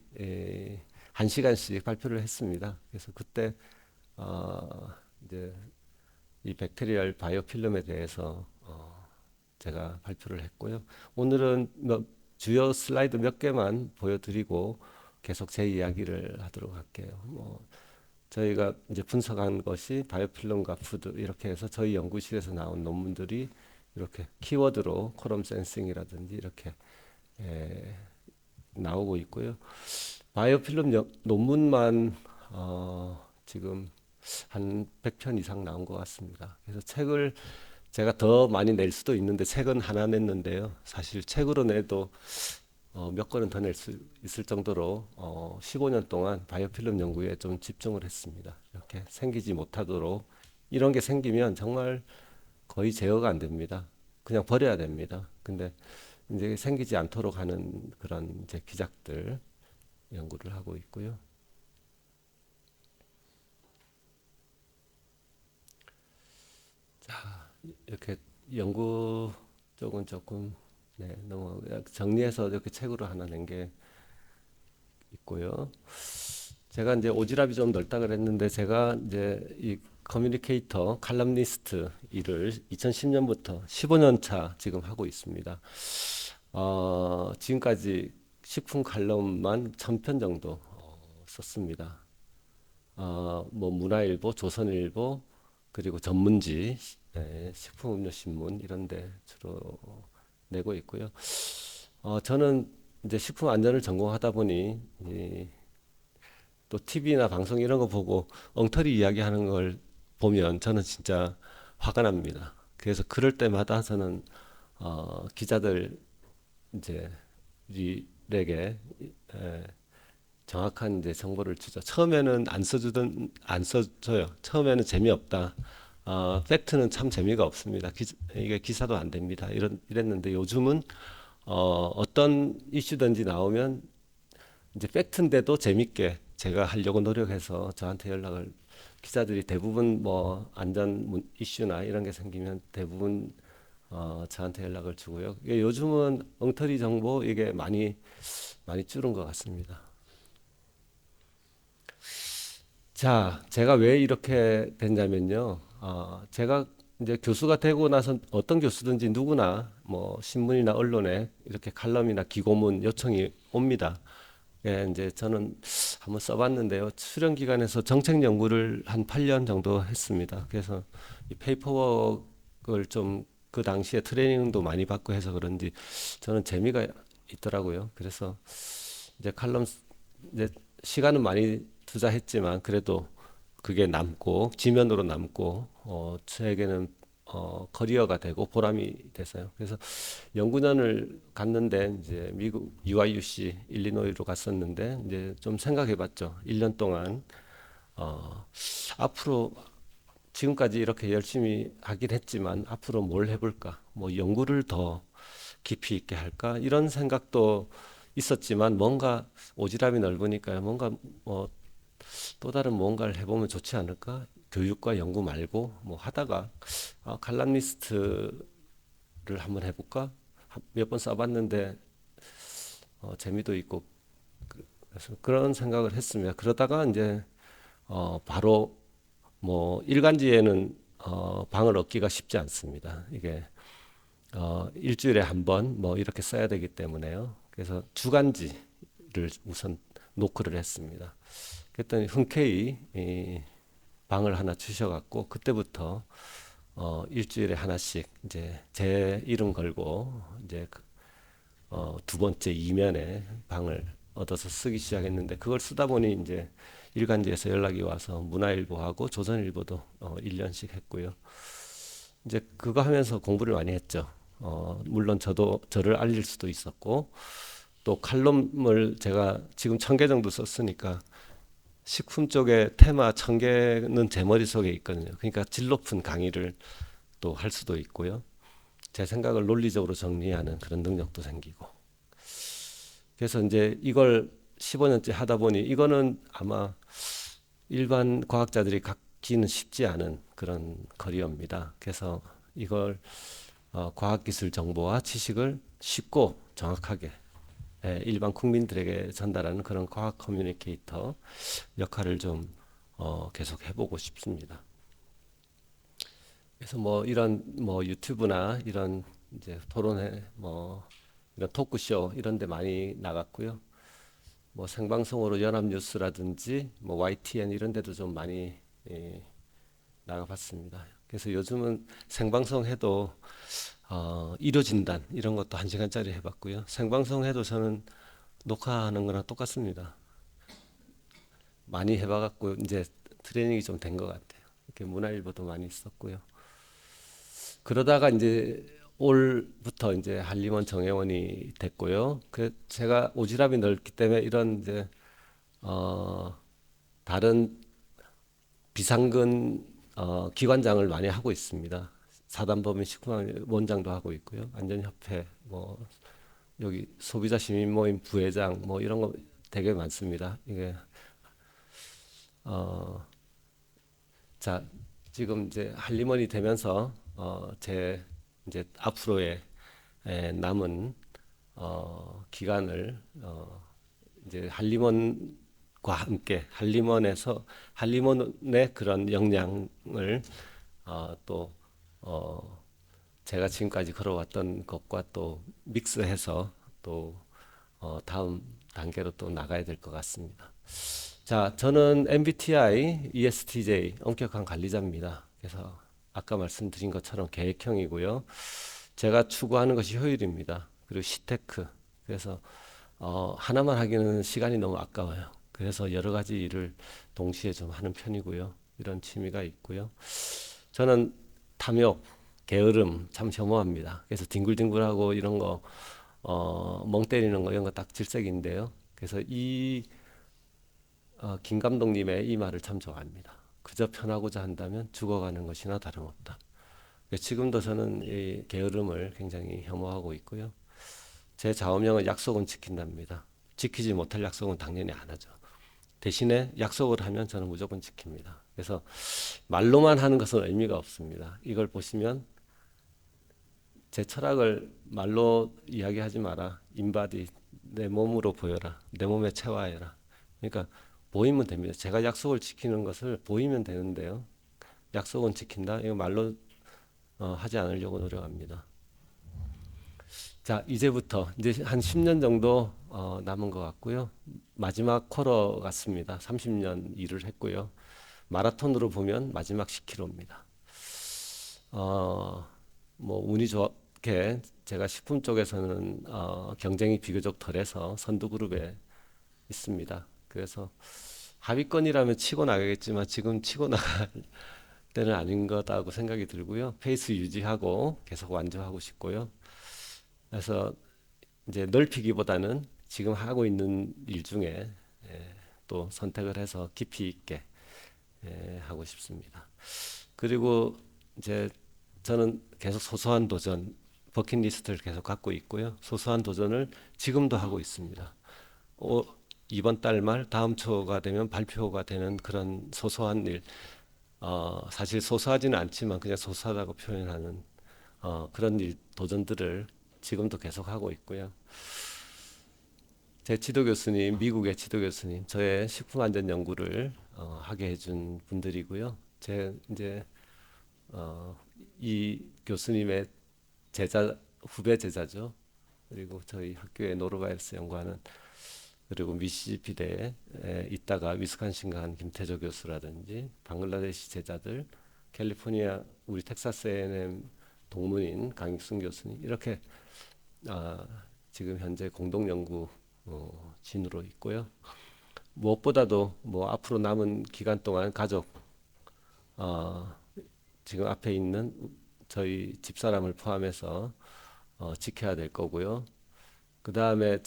1시간씩 발표를 했습니다. 그래서 그때 이제 이 백테리얼 바이오필름에 대해서 제가 발표를 했고요. 오늘은 주요 슬라이드 몇 개만 보여드리고 계속 제 이야기를 하도록 할게요. 저희가 이제 분석한 것이 바이오필름과 푸드 이렇게 해서 저희 연구실에서 나온 논문들이 이렇게 키워드로 콜럼 센싱이라든지 이렇게 나오고 있고요. 바이오필름 논문만 지금 한 100편 이상 나온 것 같습니다. 그래서 책을 제가 더 많이 낼 수도 있는데 책은 하나 냈는데요. 사실 책으로 내도 몇 권은 더 낼 수 있을 정도로 15년 동안 바이오필름 연구에 좀 집중을 했습니다. 이렇게 생기지 못하도록 이런 게 생기면 정말 거의 제어가 안 됩니다. 그냥 버려야 됩니다. 근데 이제 생기지 않도록 하는 그런 이제 기작들 연구를 하고 있고요. 자, 이렇게 연구 쪽은 조금 너무 정리해서 이렇게 책으로 하나 낸 게 있고요. 제가 이제 오지랖이 좀 넓다 그랬는데 제가 이제 이 커뮤니케이터 칼럼니스트 일을 2010년부터 15년 차 지금 하고 있습니다. 지금까지 식품 칼럼만 1000편 정도 썼습니다. 뭐 문화일보, 조선일보 그리고 전문지, 식품음료신문 이런데 주로 내고 있고요. 저는 이제 식품 안전을 전공하다 보니 또 TV나 방송 이런 거 보고 엉터리 이야기하는 걸 보면 저는 진짜 화가 납니다. 그래서 그럴 때마다 저는 기자들 이제 에게 정확한 이제 정보를 주죠. 처음에는 안 써줘요. 처음에는 재미없다. 팩트는 참 재미가 없습니다. 이게 기사도 안 됩니다. 이랬는데 요즘은 어떤 이슈든지 나오면 이제 팩트인데도 재밌게 제가 하려고 노력해서 저한테 연락을 기자들이 대부분 뭐 안전 이슈나 이런 게 생기면 대부분 저한테 연락을 주고요. 이게 요즘은 엉터리 정보 이게 많이 줄은 것 같습니다. 자, 제가 왜 이렇게 됐냐면요. 제가 이제 교수가 되고 나서 어떤 교수든지 누구나 뭐 신문이나 언론에 이렇게 칼럼이나 기고문 요청이 옵니다. 예, 이제 저는 한번 써봤는데요. 수련 기관에서 정책 연구를 한 8년 정도 했습니다. 그래서 이 페이퍼워크를 좀 그 당시에 트레이닝도 많이 받고 해서 그런지 저는 재미가 있더라고요. 그래서 이제 칼럼 이제 시간은 많이 투자했지만 그래도 그게 남고 지면으로 남고 저에게는 커리어가 되고 보람이 됐어요. 그래서 연구년을 갔는데 이제 미국 UIUC 일리노이로 갔었는데 이제 좀 생각해봤죠. 1년 동안 앞으로 지금까지 이렇게 열심히 하긴 했지만 앞으로 뭘 해볼까? 뭐 연구를 더 깊이 있게 할까? 이런 생각도 있었지만 뭔가 오지랖이 넓으니까요. 뭔가 뭐 또 다른 뭔가를 해보면 좋지 않을까? 교육과 연구 말고 뭐 하다가 칼럼니스트를 한번 해볼까? 몇 번 써봤는데 재미도 있고 그래서 그런 생각을 했습니다. 그러다가 이제 바로 뭐 일간지에는 방을 얻기가 쉽지 않습니다. 이게 일주일에 한 번 뭐 이렇게 써야 되기 때문에요. 그래서 주간지를 우선 노크를 했습니다. 그랬더니 흔쾌히 방을 하나 주셔갖고 그때부터 일주일에 하나씩 이제 제 이름 걸고 이제 두 번째 이면에 방을 얻어서 쓰기 시작했는데 그걸 쓰다 보니 이제 일간지에서 연락이 와서 문화일보하고 조선일보도 1년씩 했고요. 이제 그거 하면서 공부를 많이 했죠. 물론 저도 저를 알릴 수도 있었고 또 칼럼을 제가 지금 1000개 정도 썼으니까 식품 쪽에 테마 1000개는 제 머릿속에 있거든요. 그러니까 질 높은 강의를 또 할 수도 있고요. 제 생각을 논리적으로 정리하는 그런 능력도 생기고. 그래서 이제 이걸 15년째 하다 보니 이거는 아마 일반 과학자들이 갖기는 쉽지 않은 그런 커리어입니다. 그래서 이걸 과학기술 정보와 지식을 쉽고 정확하게 일반 국민들에게 전달하는 그런 과학 커뮤니케이터 역할을 좀 계속 해보고 싶습니다. 그래서 뭐 이런 뭐 유튜브나 이런 이제 토론회 뭐 이런 토크쇼 이런 데 많이 나갔고요. 뭐 생방송으로 연합뉴스라든지 뭐 YTN 이런 데도 좀 많이 나가봤습니다. 그래서 요즘은 생방송 해도 일요 진단 이런 것도 1시간짜리 해봤고요. 생방송 해도 저는 녹화하는 거랑 똑같습니다. 많이 해봐갖고 이제 트레이닝이 좀 된 것 같아요. 이렇게 문화일보도 많이 썼고요. 그러다가 이제 올부터 이제 한림원 정회원이 됐고요. 그 제가 오지랖이 넓기 때문에 이런 이제 다른 비상근 기관장을 많이 하고 있습니다. 사단법인 식품원 원장도 하고 있고요. 안전협회 뭐 여기 소비자 시민 모임 부회장 뭐 이런 거 되게 많습니다. 이게 자 지금 이제 한림원이 되면서 제 이제 앞으로의 남은 기간을 이제 한림원과 함께 한림원에서 한림원의 그런 역량을 또 제가 지금까지 걸어왔던 것과 또 믹스해서 또 다음 단계로 또 나가야 될 것 같습니다. 자, 저는 MBTI ESTJ 엄격한 관리자입니다. 그래서 아까 말씀드린 것처럼 계획형이고요. 제가 추구하는 것이 효율입니다. 그리고 시테크. 그래서 하나만 하기는 시간이 너무 아까워요. 그래서 여러 가지 일을 동시에 좀 하는 편이고요. 이런 취미가 있고요. 저는 탐욕, 게으름 참 혐오합니다. 그래서 뒹굴뒹굴하고 이런 거, 멍 때리는 거 이런 거 딱 질색인데요. 그래서 김 감독님의 이 말을 참 좋아합니다. 그저 편하고자 한다면 죽어가는 것이나 다름없다. 지금도 저는 이 게으름을 굉장히 혐오하고 있고요. 제 좌우명은 약속은 지킨답니다. 지키지 못할 약속은 당연히 안 하죠. 대신에 약속을 하면 저는 무조건 지킵니다. 그래서 말로만 하는 것은 의미가 없습니다. 이걸 보시면 제 철학을 말로 이야기하지 마라. 인바디, 내 몸으로 보여라. 내 몸에 체화해라. 그러니까 보이면 됩니다. 제가 약속을 지키는 것을 보이면 되는데요. 약속은 지킨다. 이거 말로 하지 않으려고 노력합니다. 자, 이제부터 이제 한 10년 정도 남은 것 같고요. 마지막 쿼터 같습니다. 30년 일을 했고요. 마라톤으로 보면 마지막 10km입니다. 뭐 운이 좋게 제가 식품 쪽에서는 경쟁이 비교적 덜해서 선두 그룹에 있습니다. 그래서 하위권이라면 치고 나가겠지만 지금 치고 나갈 때는 아닌 거다고 생각이 들고요. 페이스 유지하고 계속 완주하고 싶고요. 그래서 이제 넓히기보다는 지금 하고 있는 일 중에 또 선택을 해서 깊이 있게 하고 싶습니다. 그리고 이제 저는 계속 소소한 도전, 버킷리스트를 계속 갖고 있고요. 소소한 도전을 지금도 하고 있습니다. 이번 달 말 다음 초가 되면 발표가 되는 그런 소소한 일, 사실 소소하지는 않지만 그냥 소소하다고 표현하는 그런 일, 도전들을 지금도 계속 하고 있고요. 제 지도 교수님, 미국의 지도 교수님, 저의 식품 안전 연구를 하게 해준 분들이고요. 제 이제 이 교수님의 제자, 후배 제자죠. 그리고 저희 학교의 노로바이러스 연구하는 그리고 미시시피대에 있다가 위스콘신 간 김태조 교수라든지 방글라데시 제자들, 캘리포니아 우리 텍사스 A&M 동문인 강익순 교수님 이렇게 지금 현재 공동 연구 진으로 있고요. 무엇보다도 뭐 앞으로 남은 기간 동안 가족 지금 앞에 있는 저희 집사람을 포함해서 지켜야 될 거고요. 그 다음에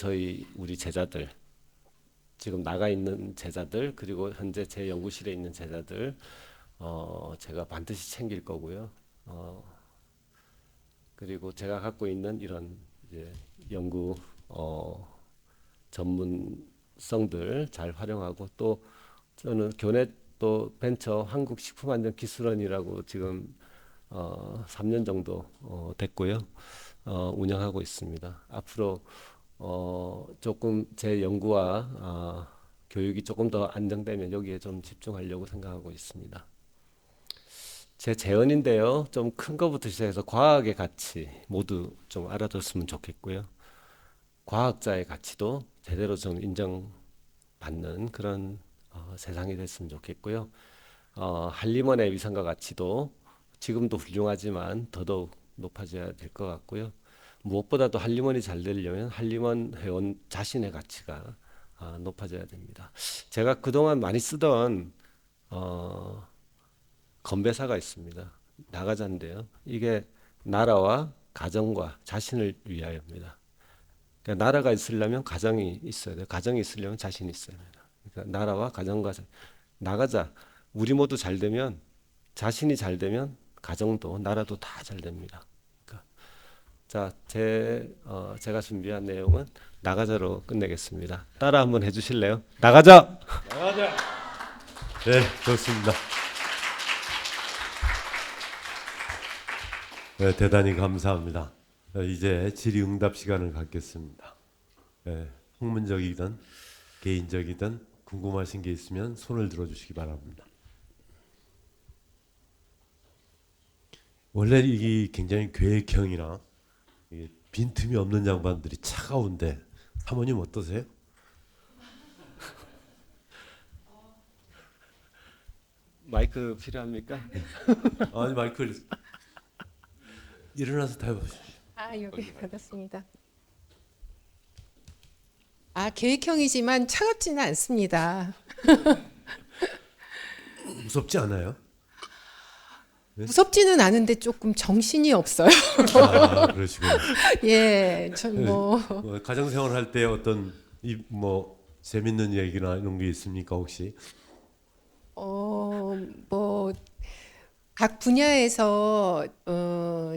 우리 제자들 지금 나가 있는 제자들 그리고 현재 제 연구실에 있는 제자들 제가 반드시 챙길 거고요. 그리고 제가 갖고 있는 이런 이제 연구 전문성들 잘 활용하고 또 저는 교내 또 벤처 한국식품안전기술원이라고 지금 3년 정도 됐고요. 운영하고 있습니다. 앞으로 조금 제 연구와 교육이 조금 더 안정되면 여기에 좀 집중하려고 생각하고 있습니다. 제 제언인데요. 좀 큰 거부터 시작해서 과학의 가치 모두 좀 알아줬으면 좋겠고요. 과학자의 가치도 제대로 좀 인정받는 그런 세상이 됐으면 좋겠고요. 한림원의 위상과 가치도 지금도 훌륭하지만 더더욱 높아져야 될 것 같고요. 무엇보다도 한림원이 잘 되려면 한림원 회원 자신의 가치가 높아져야 됩니다. 제가 그동안 많이 쓰던 건배사가 있습니다. 나가자인데요. 이게 나라와 가정과 자신을 위하여입니다. 그러니까 나라가 있으려면 가정이 있어야 돼요. 가정이 있으려면 자신이 있어야 됩니다. 그러니까 나라와 가정과 나가자. 우리 모두 잘 되면 자신이 잘 되면 가정도 나라도 다 잘 됩니다. 그러니까 자, 제가 준비한 내용은 나가자로 끝내겠습니다. 따라 한번 해주실래요? 나가자. 나가자. 네, 좋습니다. 네, 대단히 감사합니다. 이제 질의응답 시간을 갖겠습니다. 네, 학문적이든 개인적이든 궁금하신 게 있으면 손을 들어주시기 바랍니다. 원래 이 굉장히 계획형이나 빈틈이 없는 양반들이 차가운데 사모님 어떠세요? 마이크 필요합니까? 아니 마이크를 일어나서 다 해보시죠. 여기 받았습니다. 계획형이지만 차갑지는 않습니다. 무섭지 않아요? 네? 무섭지는 않은데 조금 정신이 없어요. 그러시군요. 예, 전 가정생활 할 때 어떤 재밌는 얘기나 이런 게 있습니까 혹시? 각 분야에서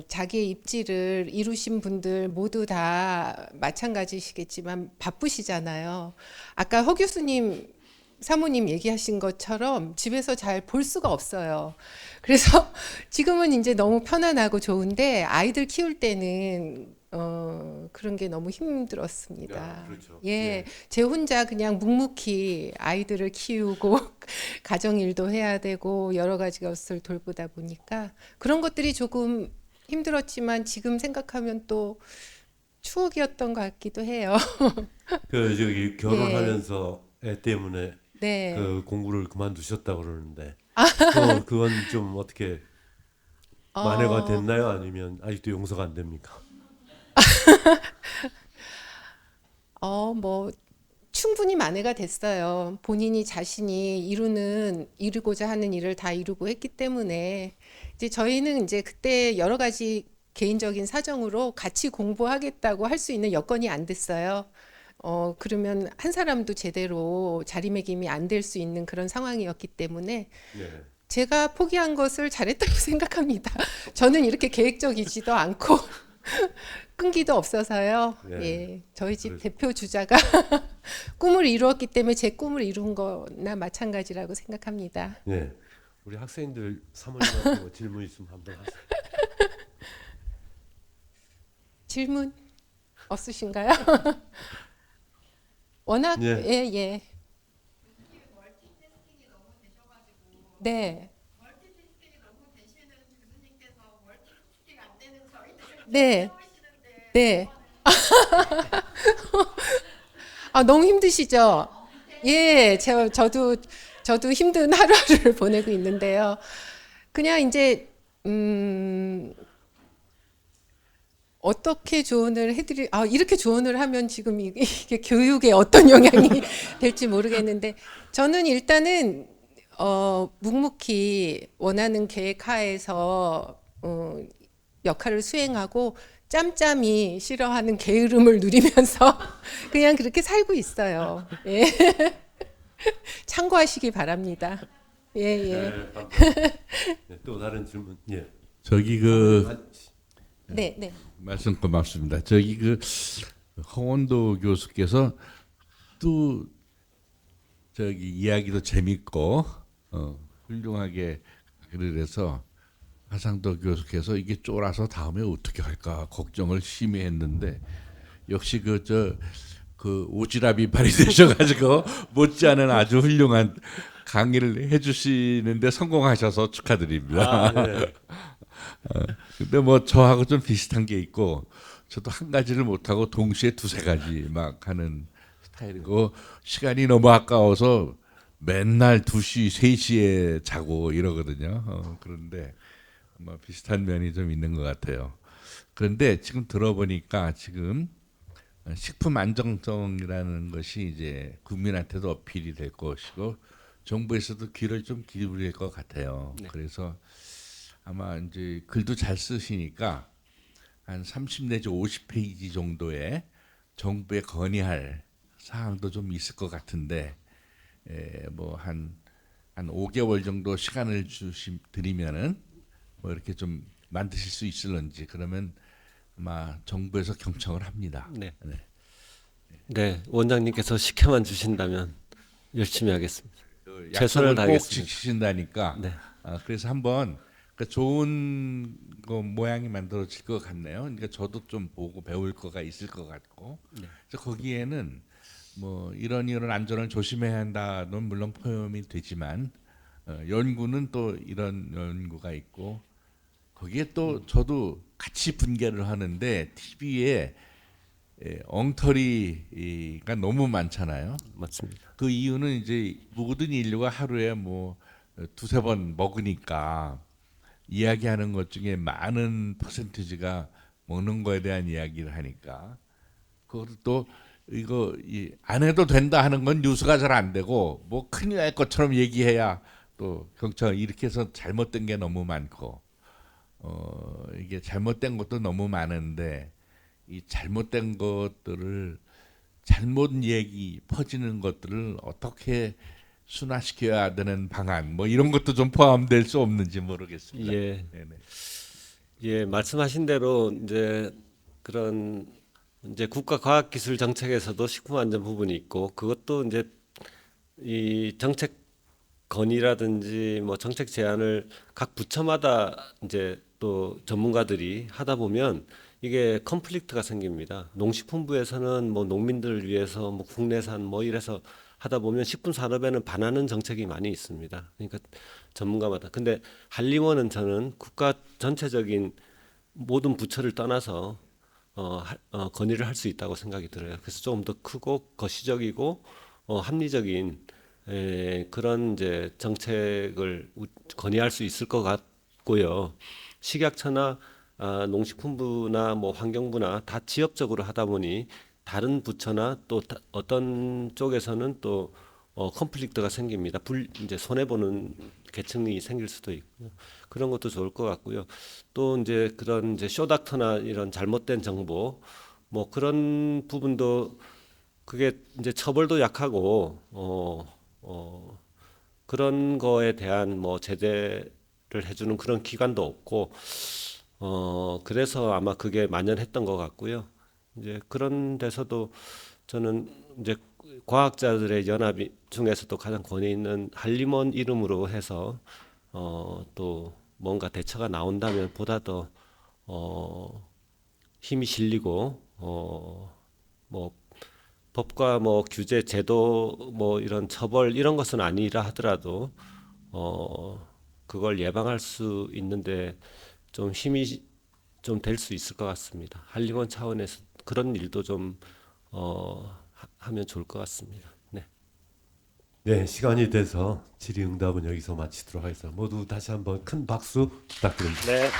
자기의 입지를 이루신 분들 모두 다 마찬가지시겠지만 바쁘시잖아요. 아까 허 교수님, 사모님 얘기하신 것처럼 집에서 잘 볼 수가 없어요. 그래서 지금은 이제 너무 편안하고 좋은데 아이들 키울 때는 그런 게 너무 힘들었습니다. 그렇죠. 예, 제 혼자 그냥 묵묵히 아이들을 키우고 가정 일도 해야 되고 여러 가지 것을 돌보다 보니까 그런 것들이 조금 힘들었지만 지금 생각하면 또 추억이었던 것 같기도 해요. 저기 결혼하면서 애 때문에 네. 그 공부를 그만두셨다 그러는데 그건 좀 어떻게 만회가 됐나요? 아니면 아직도 용서가 안 됩니까? 충분히 만회가 됐어요. 본인이 자신이 이루고자 하는 일을 다 이루고 했기 때문에 이제 저희는 이제 그때 여러 가지 개인적인 사정으로 같이 공부하겠다고 할 수 있는 여건이 안 됐어요. 그러면 한 사람도 제대로 자리매김이 안 될 수 있는 그런 상황이었기 때문에 네. 제가 포기한 것을 잘했다고 생각합니다. 저는 이렇게 계획적이지도 않고 끈기도 없어서요. 네. 예, 저희 집 그래서- 대표 주자가 꿈을 이루었기 때문에 제 꿈을 이룬 거나 마찬가지라고 생각합니다. 네. 우리 학생들 사모님한테 뭐 질문 있으면 한번 하세요. 질문 없으신가요? 워낙 예. 예. 네. 네. 네. 아, 너무 힘드시죠? 예, 저도 힘든 하루하루를 보내고 있는데요. 그냥 이제 어떻게 조언을 이렇게 조언을 하면 지금 이게 교육에 어떤 영향이 될지 모르겠는데, 저는 일단은 묵묵히 원하는 계획 하에서 역할을 수행하고 짬짬이 싫어하는 게으름을 누리면서 그냥 그렇게 살고 있어요. 예. 참고하시기 바랍니다. 예, 예. 네, 감사합니다. 네, 또 다른 질문. 예. 저기 네, 네. 말씀 고맙습니다. 저기 홍원도 교수께서 또 저기 이야기도 재밌고 훌륭하게 그래서 하상도 교수께서 이게 쫄아서 다음에 어떻게 할까 걱정을 심히 했는데 역시 그 오지랖이 발휘되셔가지고 못지않은 아주 훌륭한 강의를 해주시는데 성공하셔서 축하드립니다. 아, 네. 근데 뭐 저하고 좀 비슷한 게 있고 저도 한 가지를 못하고 동시에 두세 가지 막 하는 스타일이고 시간이 너무 아까워서 맨날 2시, 3시에 자고 이러거든요. 그런데 뭐 비슷한 면이 좀 있는 것 같아요. 그런데 지금 들어보니까 지금 식품 안정성이라는 것이 이제 국민한테도 어필이 될 것이고 정부에서도 귀를 좀 기울일 것 같아요. 네. 그래서 아마 이제 글도 잘 쓰시니까 한 30 내지 50페이지 정도의 정부에 건의할 사항도 좀 있을 것 같은데 뭐 한 5개월 정도 시간을 드리면은 뭐 이렇게 좀 만드실 수 있을런지 그러면 아마 정부에서 경청을 합니다. 네. 네. 네, 원장님께서 시켜만 주신다면 열심히 하겠습니다. 최선을 약속을 꼭 다하겠습니다. 지키신다니까. 네. 그래서 한번 좋은 거 모양이 만들어질 것 같네요. 그러니까 저도 좀 보고 배울 거가 있을 것 같고. 네. 그래서 거기에는 뭐 이런 안전을 조심해야 한다는 물론 포함이 되지만 연구는 또 이런 연구가 있고 거기에 또 저도 같이 분개를 하는데 TV에 엉터리가 너무 많잖아요. 맞습니다. 그 이유는 이제 모든 인류가 하루에 뭐 2-3번 먹으니까 이야기하는 것 중에 많은 퍼센티지가 먹는 거에 대한 이야기를 하니까 그것도 또 이거 안 해도 된다 하는 건 뉴스가 잘 안 되고 뭐 큰일 날 것처럼 얘기해야 또 경찰 이렇게 해서 잘못된 게 너무 많고 이게 잘못된 것도 너무 많은데 이 잘못된 것들을 잘못 얘기 퍼지는 것들을 어떻게 순화시켜야 되는 방안 뭐 이런 것도 좀 포함될 수 없는지 모르겠습니다. 예, 네네. 예, 말씀하신 대로 이제 그런 이제 국가과학기술 정책에서도 식품 안전 부분이 있고 그것도 이제 이 정책 건의라든지 뭐 정책 제안을 각 부처마다 이제 또 전문가들이 하다 보면 이게 컨플릭트가 생깁니다. 농식품부에서는 뭐 농민들을 위해서 뭐 국내산 뭐 이래서 하다 보면 식품 산업에는 반하는 정책이 많이 있습니다. 그러니까 전문가마다. 근데 한림원은 저는 국가 전체적인 모든 부처를 떠나서 건의를 할 수 있다고 생각이 들어요. 그래서 조금 더 크고 거시적이고 합리적인 그런 이제 정책을 건의할 수 있을 것 같고요. 식약처나 농식품부나 뭐 환경부나 다 지역적으로 하다 보니 다른 부처나 또 어떤 쪽에서는 또 컨플릭트가 생깁니다. 이제 손해 보는 계층이 생길 수도 있고 그런 것도 좋을 것 같고요. 또 이제 그런 이제 쇼닥터나 이런 잘못된 정보 뭐 그런 부분도 그게 이제 처벌도 약하고 그런 거에 대한 뭐 제재를 해주는 그런 기관도 없고 그래서 아마 그게 만연했던 것 같고요. 이제 그런 데서도 저는 이제 과학자들의 연합 중에서도 가장 권위 있는 한림원 이름으로 해서 또 뭔가 대처가 나온다면 보다 더 힘이 실리고 뭐 법과 뭐 규제 제도 뭐 이런 처벌 이런 것은 아니라 하더라도 그걸 예방할 수 있는데 좀 힘이 좀 될 수 있을 것 같습니다. 한림원 차원에서 그런 일도 좀 하면 좋을 것 같습니다. 네. 네, 시간이 돼서 질의응답은 여기서 마치도록 하겠습니다. 모두 다시 한번 큰 박수 부탁드립니다. 네.